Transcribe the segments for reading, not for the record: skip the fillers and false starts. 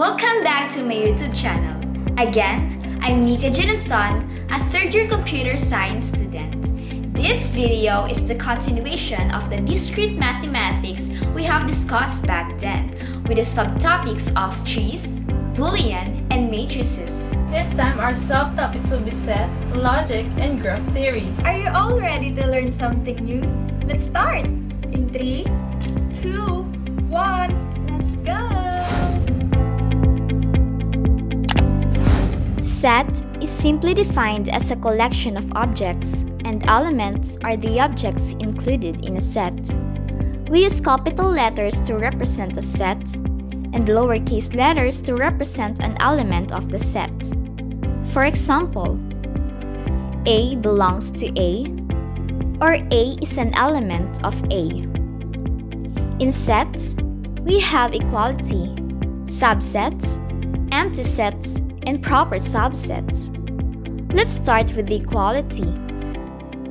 Welcome back to my YouTube channel. Again, I'm Nika Jinanson, a third-year computer science student. This video is the continuation of the discrete mathematics we have discussed back then, with the subtopics of trees, Boolean, and matrices. This time, our subtopics will be set, logic, and graph theory. Are you all ready to learn something new? Let's start! In 3, 2, 1, let's go! Set is simply defined as a collection of objects, and elements are the objects included in a set. We use capital letters to represent a set, and lowercase letters to represent an element of the set. For example, A belongs to A, or A is an element of A. In sets, we have equality, subsets, empty sets, and proper subsets. Let's start with the equality.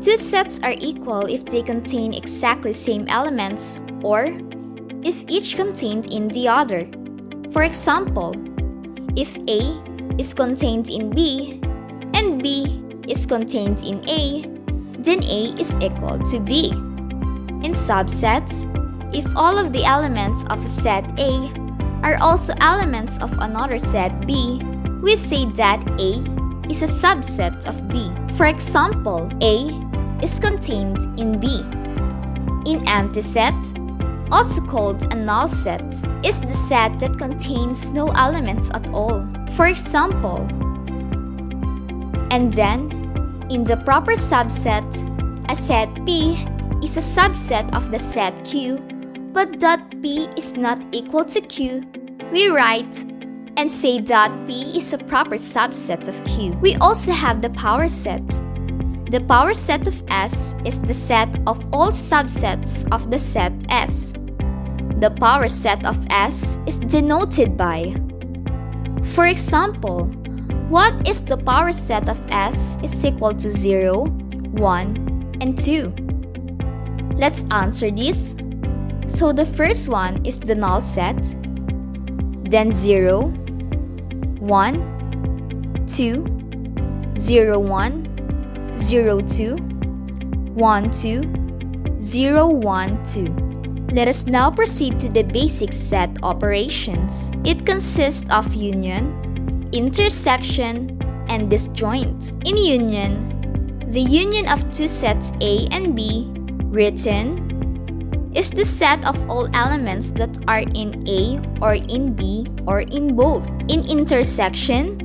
Two sets are equal if they contain exactly same elements or if each contained in the other. For example, if A is contained in B and B is contained in A, then A is equal to B. In subsets, if all of the elements of a set A are also elements of another set B, we say that A is a subset of B. For example, A is contained in B. In empty set, also called a null set, is the set that contains no elements at all. For example, and then, in the proper subset, a set P is a subset of the set Q, but that P is not equal to Q, we write and say that P is a proper subset of Q. We also have the power set. The power set of S is the set of all subsets of the set S. The power set of S is denoted by. For example, what is the power set of S is equal to 0, 1, and 2? Let's answer this. So the first one is the null set, then 0, 1, 2, 0, 1, 0, 2, 1, 2, 0, 1, 2. Let us now proceed to the basic set operations. It consists of union, intersection, and disjoint. In union, the union of two sets A and B, written, is the set of all elements that are in A or in B or in both. In intersection,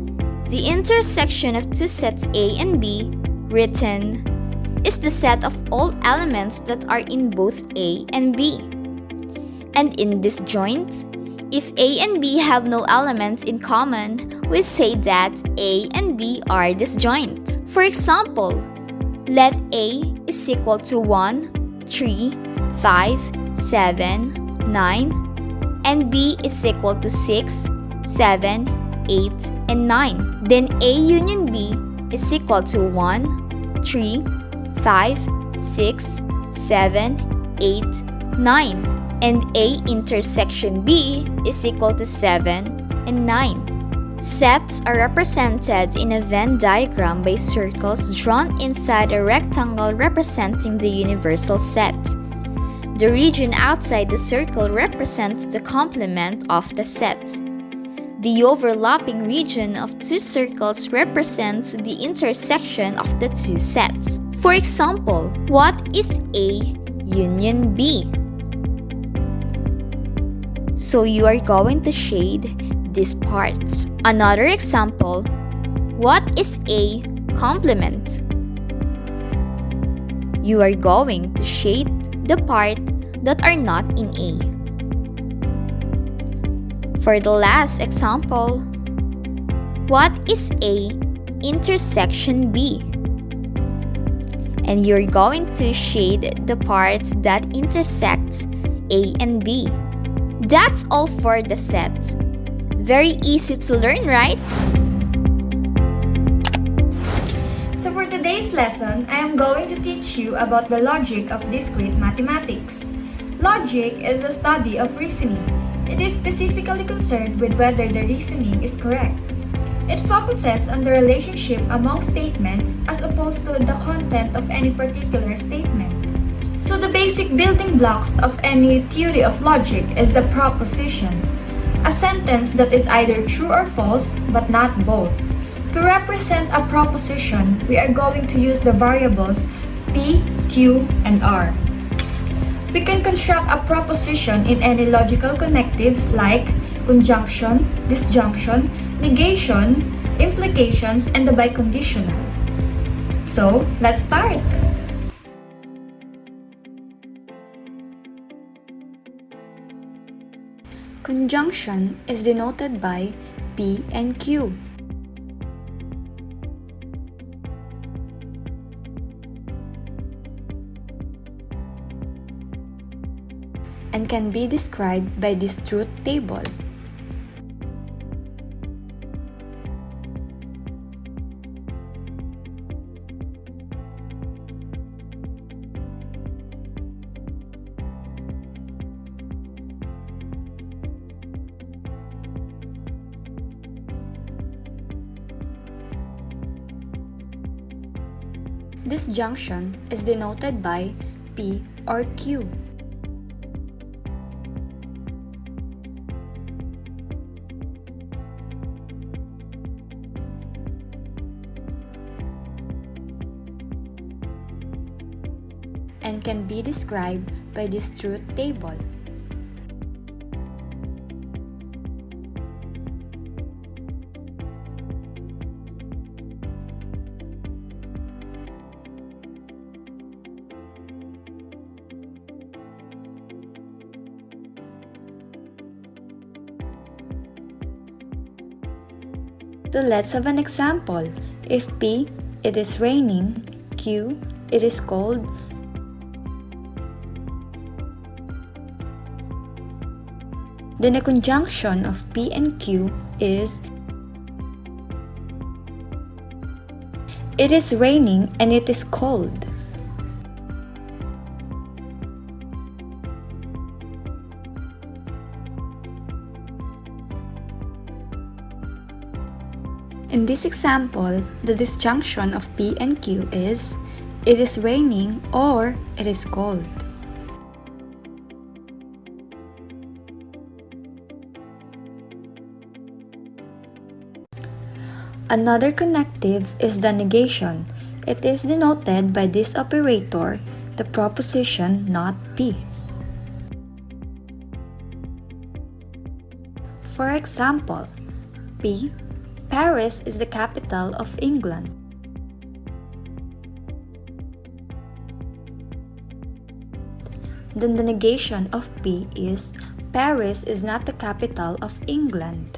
the intersection of two sets A and B, written, is the set of all elements that are in both A and B. And in disjoint, if A and B have no elements in common, we say that A and B are disjoint. For example, let A is equal to 1, 3, 5, 7, 9, and B is equal to 6, 7, 8, and 9. Then A union B is equal to 1, 3, 5, 6, 7, 8, 9. And A intersection B is equal to 7 and 9. Sets are represented in a Venn diagram by circles drawn inside a rectangle representing the universal set. The region outside the circle represents the complement of the set. The overlapping region of two circles represents the intersection of the two sets. For example, what is A union B? So you are going to shade these parts. Another example, what is A complement? You are going to shade the part that are not in A. For the last example, what is A intersection B? And you're going to shade the parts that intersect A and B. That's all for the set. Very easy to learn, right? So for today's lesson, I am going to teach you about the logic of discrete mathematics. Logic is the study of reasoning. It is specifically concerned with whether the reasoning is correct. It focuses on the relationship among statements as opposed to the content of any particular statement. So the basic building blocks of any theory of logic is the proposition, a sentence that is either true or false but not both. To represent a proposition, we are going to use the variables P, Q, and R. We can construct a proposition in any logical connectives like conjunction, disjunction, negation, implications, and the biconditional. So, let's start! Conjunction is denoted by P and Q. And can be described by this truth table. Disjunction is denoted by P or Q. And can be described by this truth table. So let's have an example. If P, it is raining, Q, it is cold, then the conjunction of P and Q is it is raining and it is cold. In this example, the disjunction of P and Q is it is raining or it is cold. Another connective is the negation. It is denoted by this operator, the proposition not P. For example, P, Paris is the capital of England. Then the negation of P is Paris is not the capital of England.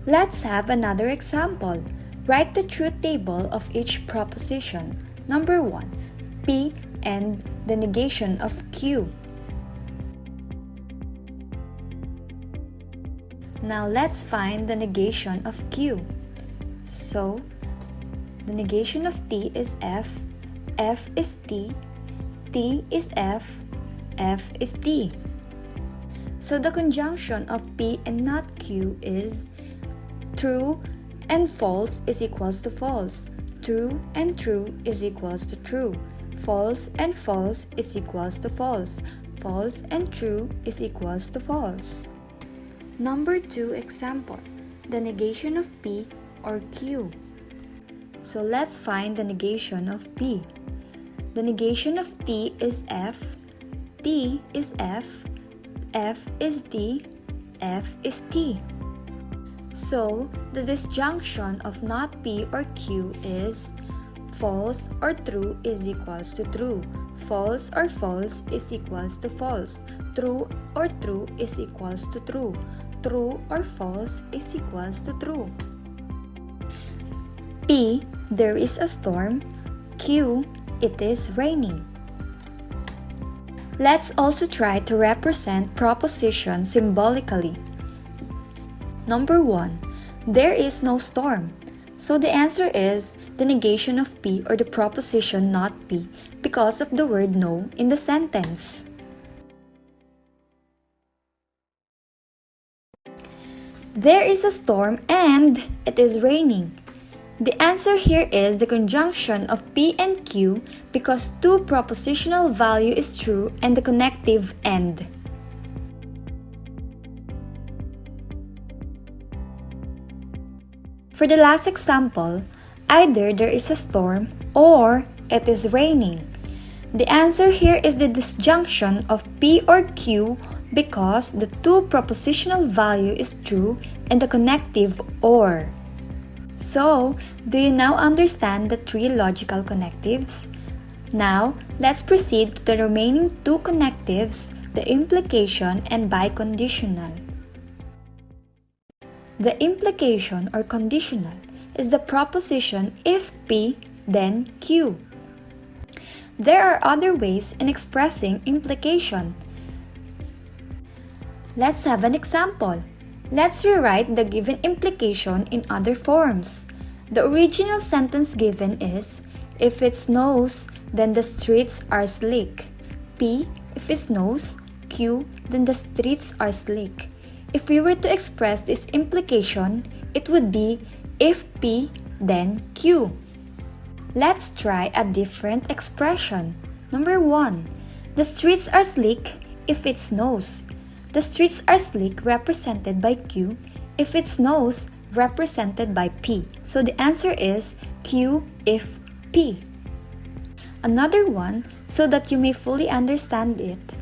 Let's have another example. Write the truth table of each proposition. Number 1, P and the negation of Q. Now let's find the negation of Q. So, the negation of T is F, F is T is F, F is T. So the conjunction of P and not Q is true and false is equals to false. True and true is equals to true. False and false is equals to false. False and true is equals to false. Number 2 example, the negation of P or Q. So let's find the negation of P. The negation of T is F, T is F, F is T, F is T. So the disjunction of not P or Q is false or true is equals to true. False or false is equals to false. True or true is equals to true. True or false is equals to true. P, there is a storm. Q, it is raining. Let's also try to represent proposition symbolically. Number 1, there is no storm. So the answer is the negation of P or the proposition not P because of the word no in the sentence. There is a storm and it is raining. The answer here is the conjunction of P and Q because two propositional value is true and the connective and. For the last example, either there is a storm or it is raining. The answer here is the disjunction of P or Q because the two propositional value is true and the connective or. So, do you now understand the three logical connectives? Now, let's proceed to the remaining two connectives, the implication and biconditional. The implication or conditional is the proposition if P, then Q. There are other ways in expressing implication. Let's have an example. Let's rewrite the given implication in other forms. The original sentence given is, if it snows, then the streets are slick. P, if it snows. Q, then the streets are slick. If we were to express this implication, it would be if P, then Q. Let's try a different expression. Number 1. The streets are slick if it snows. The streets are slick represented by Q if it snows represented by P. So the answer is Q if P. Another one so that you may fully understand it.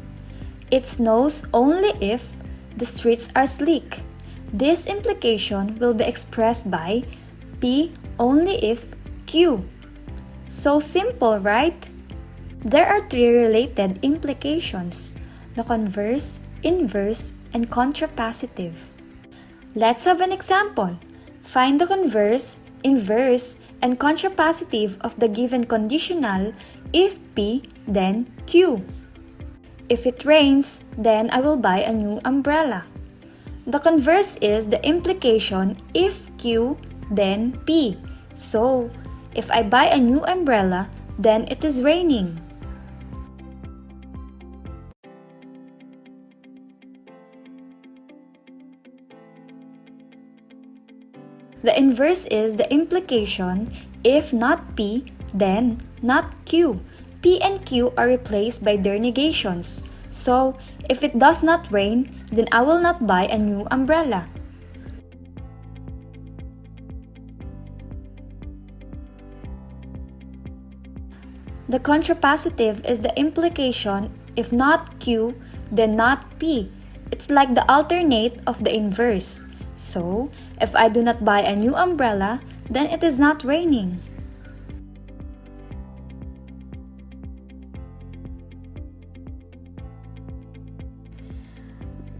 It snows only if the streets are slick. This implication will be expressed by P only if Q. So simple, right? There are three related implications: the converse, inverse, and contrapositive. Let's have an example. Find the converse, inverse, and contrapositive of the given conditional if P, then Q. If it rains, then I will buy a new umbrella. The converse is the implication if Q, then P. So, if I buy a new umbrella, then it is raining. The inverse is the implication if not P, then not Q. P and Q are replaced by their negations. So, if it does not rain, then I will not buy a new umbrella. The contrapositive is the implication if not Q, then not P. It's like the alternate of the inverse. So, if I do not buy a new umbrella, then it is not raining.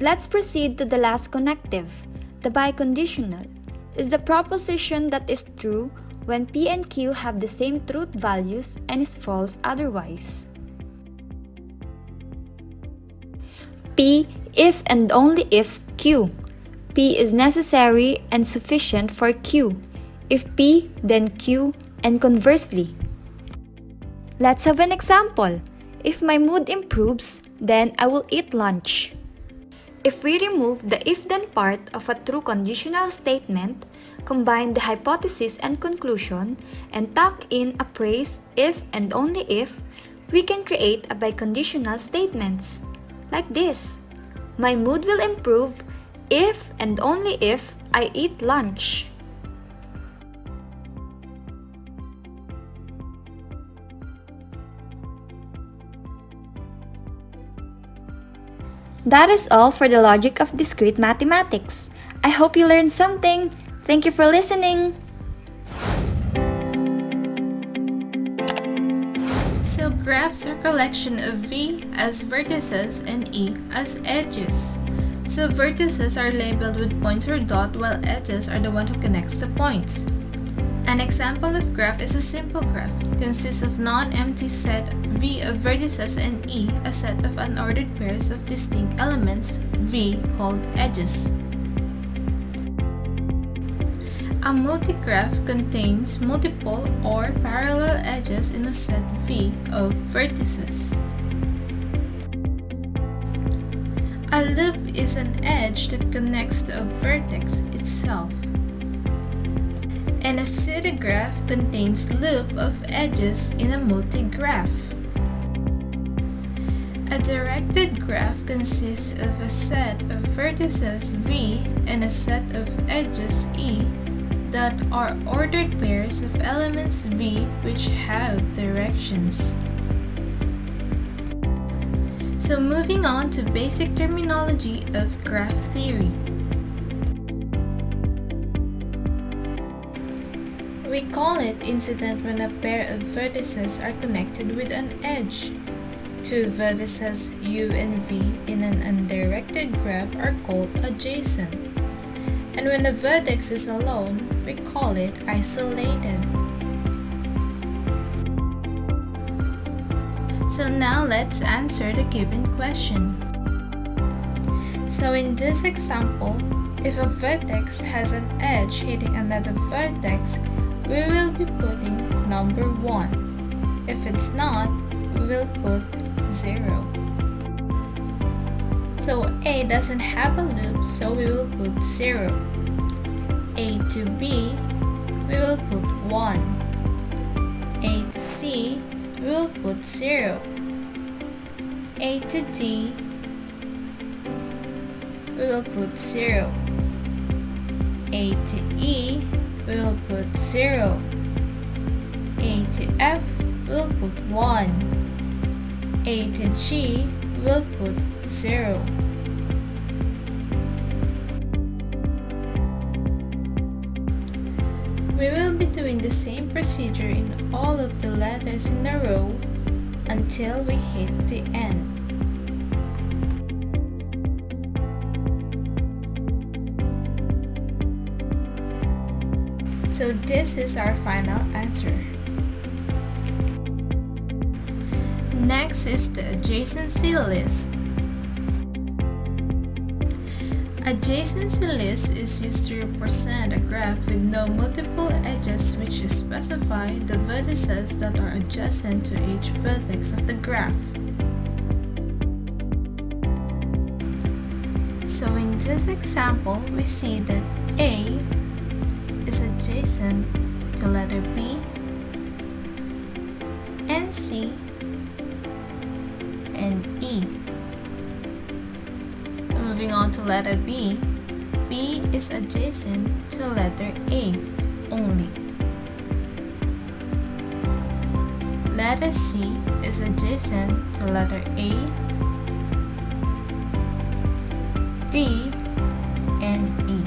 Let's proceed to the last connective. The biconditional is the proposition that is true when P and Q have the same truth values and is false otherwise. P if and only if Q. P is necessary and sufficient for Q. If P, then Q, and conversely. Let's have an example. If my mood improves, then I will eat lunch. If we remove the if-then part of a true conditional statement, combine the hypothesis and conclusion, and tuck in a phrase if and only if, we can create a biconditional statements. Like this: my mood will improve if and only if I eat lunch. That is all for the logic of discrete mathematics. I hope you learned something. Thank you for listening. So graphs are collection of V as vertices and E as edges. So vertices are labeled with points or dot while edges are the one who connects the points. An example of graph is a simple graph. Consists of non-empty set V of vertices and E, a set of unordered pairs of distinct elements, V, called edges. A multigraph contains multiple or parallel edges in a set V of vertices. A A loop is an edge that connects to a vertex itself. And a pseudo-graph contains loop of edges in a multigraph. A directed graph consists of a set of vertices V and a set of edges E that are ordered pairs of elements V which have directions. So moving on to basic terminology of graph theory. We call it incident when a pair of vertices are connected with an edge. Two vertices U and V in an undirected graph are called adjacent. And when the vertex is alone, we call it isolated. So now let's answer the given question. So in this example, if a vertex has an edge hitting another vertex, we will be putting number 1. If it's not, we will put 0. So A doesn't have a loop, so we will put 0. A to B, we will put 1. A to C, we will put 0. A to D, we will put 0. A to E, we will put 0. A to F, we will put 1. A to G, we will put 0. We will be doing the same procedure in all of the letters in a row until we hit the end. So this is our final answer. Next is the adjacency list. Adjacency list is used to represent a graph with no multiple edges which specify the vertices that are adjacent to each vertex of the graph. So in this example, we see that A is adjacent to letter B and C and E. So moving on to letter B, B is adjacent to letter A only. Letter C is adjacent to letter A, D, and E.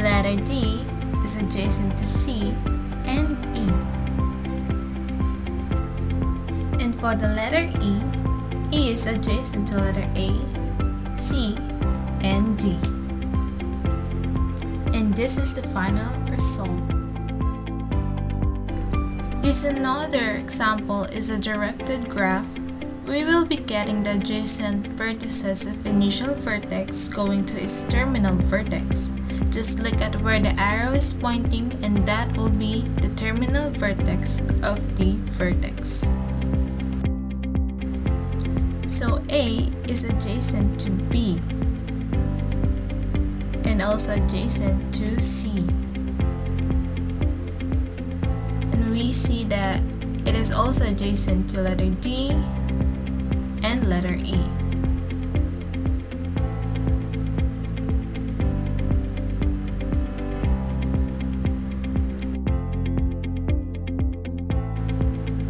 Letter D is adjacent to C and E. And for the letter E, E is adjacent to letter A, C, and D. And this is the final result. This another example is a directed graph. We will be getting the adjacent vertices of initial vertex going to its terminal vertex. Just look at where the arrow is pointing, and that will be the terminal vertex of the vertex. So A is adjacent to B and also adjacent to C. And we see that it is also adjacent to letter D and letter E.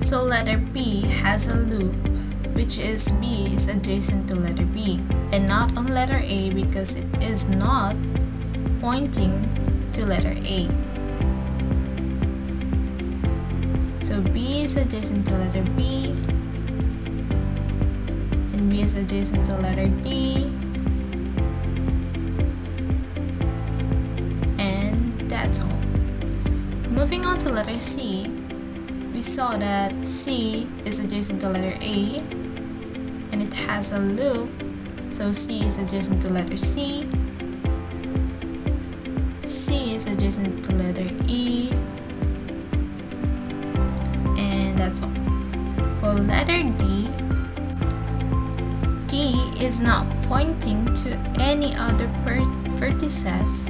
So letter B has a loop, which is B is adjacent to letter B and not on letter A because it is not pointing to letter A. So B is adjacent to letter B and B is adjacent to letter D, and that's all. Moving on to letter C, we saw that C is adjacent to letter A and it has a loop, so C is adjacent to letter C. C is adjacent to letter E, and that's all. For letter D, E is not pointing to any other vertices,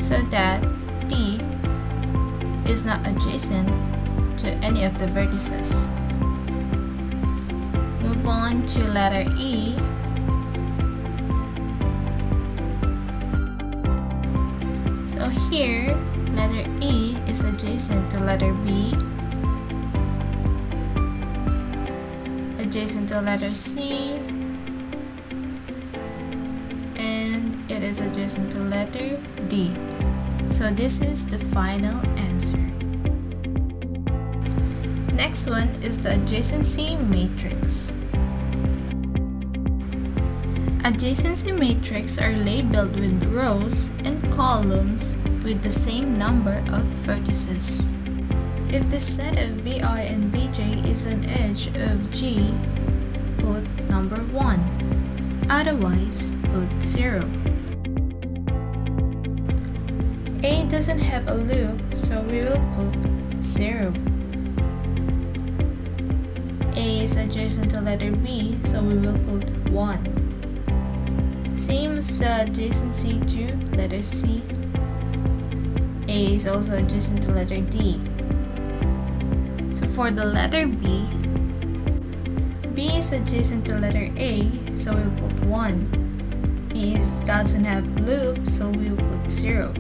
so that D is not adjacent to any of the vertices. Move on to letter E. So here, letter E is adjacent to letter B, adjacent to letter C, and it is adjacent to letter D. So this is the final answer. Next one is the adjacency matrix. Adjacency matrix are labeled with rows and columns with the same number of vertices. If the set of Vi and Vj is an edge of G, put number 1. Otherwise, put 0. A doesn't have a loop, so we will put 0. A is adjacent to letter B, so we will put 1. Same as the adjacency to letter C. A is also adjacent to letter D. So for the letter B, B is adjacent to letter A, so we'll put 1. B doesn't have loop, so we'll put 0.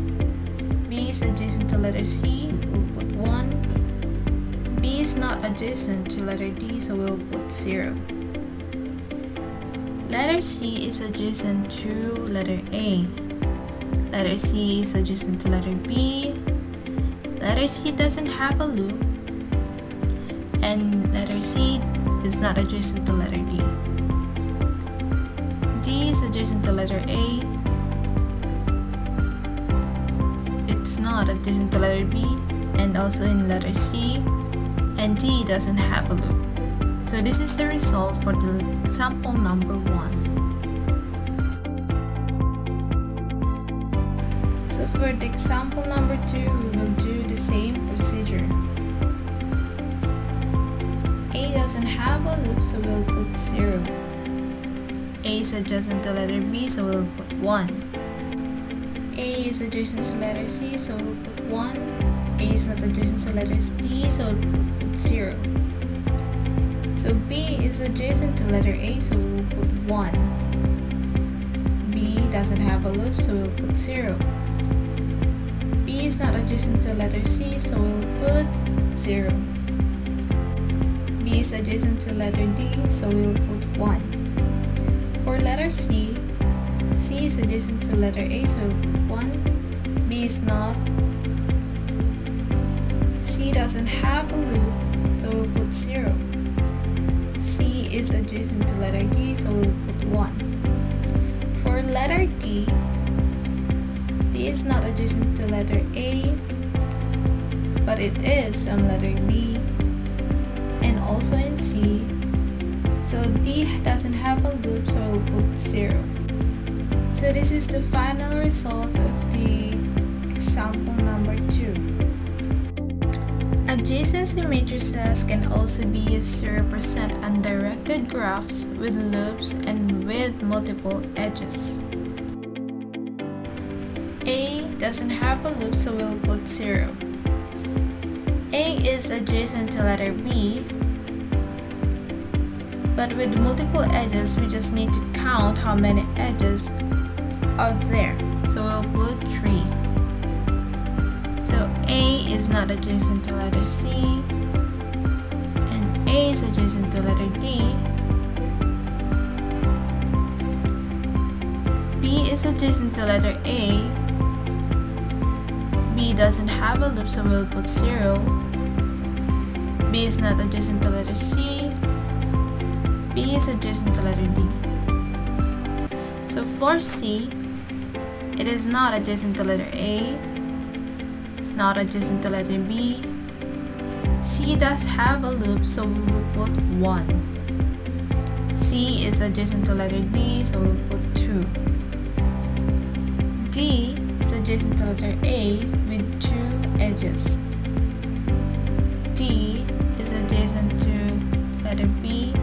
B is adjacent to letter C, we'll put 1. B is not adjacent to letter D, so we'll put 0. Letter C is adjacent to letter A. Letter C is adjacent to letter B. Letter C doesn't have a loop. And letter C is not adjacent to letter D. D is adjacent to letter A. It's not adjacent to letter B and also in letter C. And D doesn't have a loop. So this is the result for the example number 1. So for the example number 2, we will do the same procedure. A doesn't have a loop, so we'll put 0. A is adjacent to letter B, so we'll put 1. A is adjacent to letter C, so we'll put 1. A is not adjacent to letter D, so we'll put 0. So B is adjacent to letter A, so we'll put 1. B doesn't have a loop, so we'll put 0. B is not adjacent to letter C, so we'll put 0. B is adjacent to letter D, so we'll put 1. For letter C, C is adjacent to letter A, so we'll put 1. B is not. C doesn't have a loop, so we'll put 0. C is adjacent to letter D, so we'll put 1. For letter D, D is not adjacent to letter A, but it is on letter B and also in C. So D doesn't have a loop, so we'll put 0. So this is the final result of the example number 2. Adjacency matrices can also be used to represent undirected graphs with loops and with multiple edges. A doesn't have a loop, so we'll put 0. A is adjacent to letter B, but with multiple edges, we just need to count how many edges are there. So we'll put 3. So A is not adjacent to letter C, and A is adjacent to letter D. B is adjacent to letter A. B doesn't have a loop, so we'll put 0. B is not adjacent to letter C. B is adjacent to letter D. So for C, it is not adjacent to letter A. It's not adjacent to letter B. C does have a loop, so we will put 1. C is adjacent to letter D, so we'll put 2. D is adjacent to letter A with 2 edges. D is adjacent to letter B,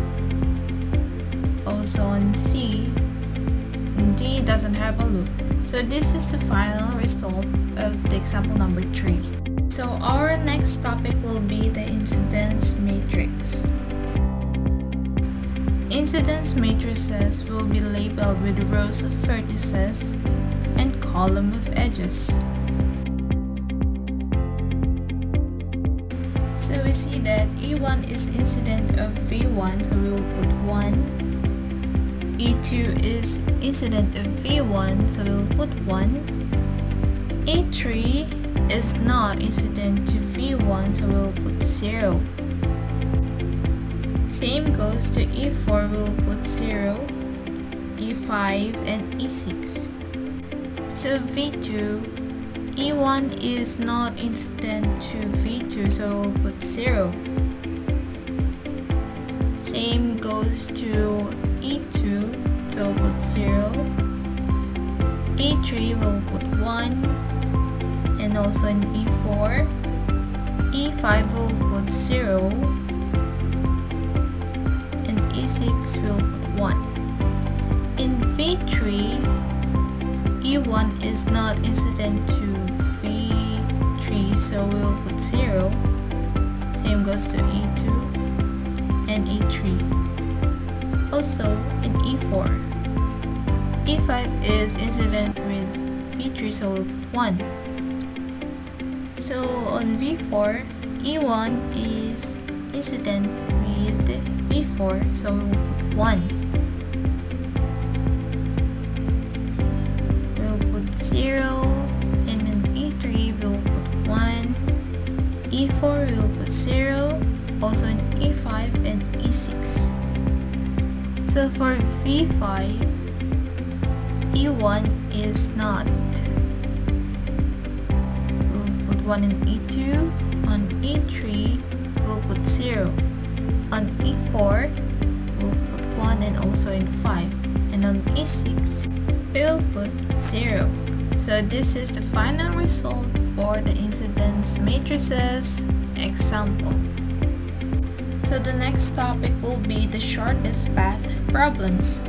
also on C. doesn't have a loop. So this is the final result of the example number 3. So our next topic will be the incidence matrix. Incidence matrices will be labeled with rows of vertices and column of edges. So we see that E1 is incident of V1, so we will put 1. E2 is incident of V1, so we will put 1. E3 is not incident to V1, so we will put 0. Same goes to E4, we will put 0, E5, and E6. So V2, E1 is not incident to V2, so we'll put 0. Same goes to E2, so we'll put 0. E3 we'll put 1, and also in E4. E5 we'll put 0, and E6 we'll put 1. In V3, E1 is not incident to V3, so we'll put 0. Same goes to E2 and E3. Also in E4, E5 is incident with V3, so we'll put 1. So on V4, E1 is incident with V4, so we'll put 1. 0, and in E3 we'll put 1, E4 we'll put 0, also in E5 and E6. So for V5, E1 is not. We'll put 1 in E2, on E3 we'll put 0, on E4 we'll put 1 and also in 5, and on E6 we'll put 0. So this is the final result for the incidence matrices example. So the next topic will be the shortest path problems.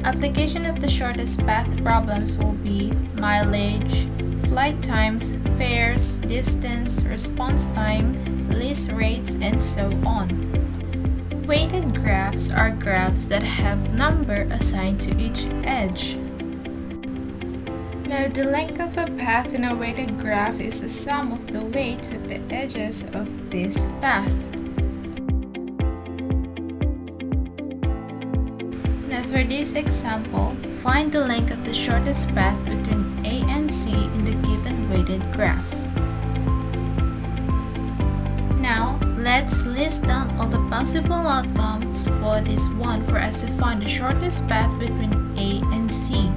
Application of the shortest path problems will be mileage, flight times, fares, distance, response time, lease rates, and so on. Weighted graphs are graphs that have number assigned to each edge. Now, the length of a path in a weighted graph is the sum of the weights of the edges of this path. Now, for this example, find the length of the shortest path between A and C in the given weighted graph. Now, let's list down all the possible outcomes for this one for us to find the shortest path between A and C.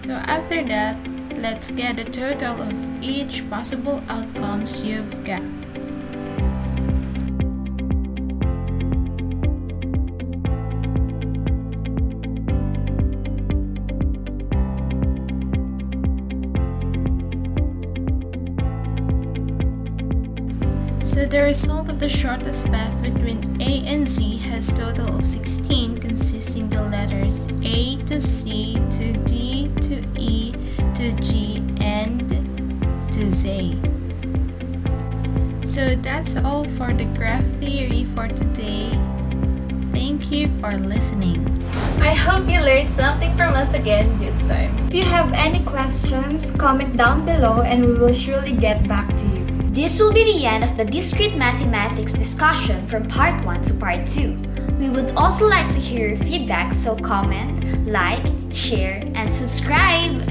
So after that, let's get the total of each possible outcomes you've got. So the result of the shortest path between A and Z has total of 16, consisting the letters A to C to D to E to G and to Z. So that's all for the graph theory for today. Thank you for listening. I hope you learned something from us again this time. If you have any questions, comment down below and we will surely get back to you. This will be the end of the Discrete Mathematics discussion from Part 1 to Part 2. We would also like to hear your feedback, so comment, like, share, and subscribe!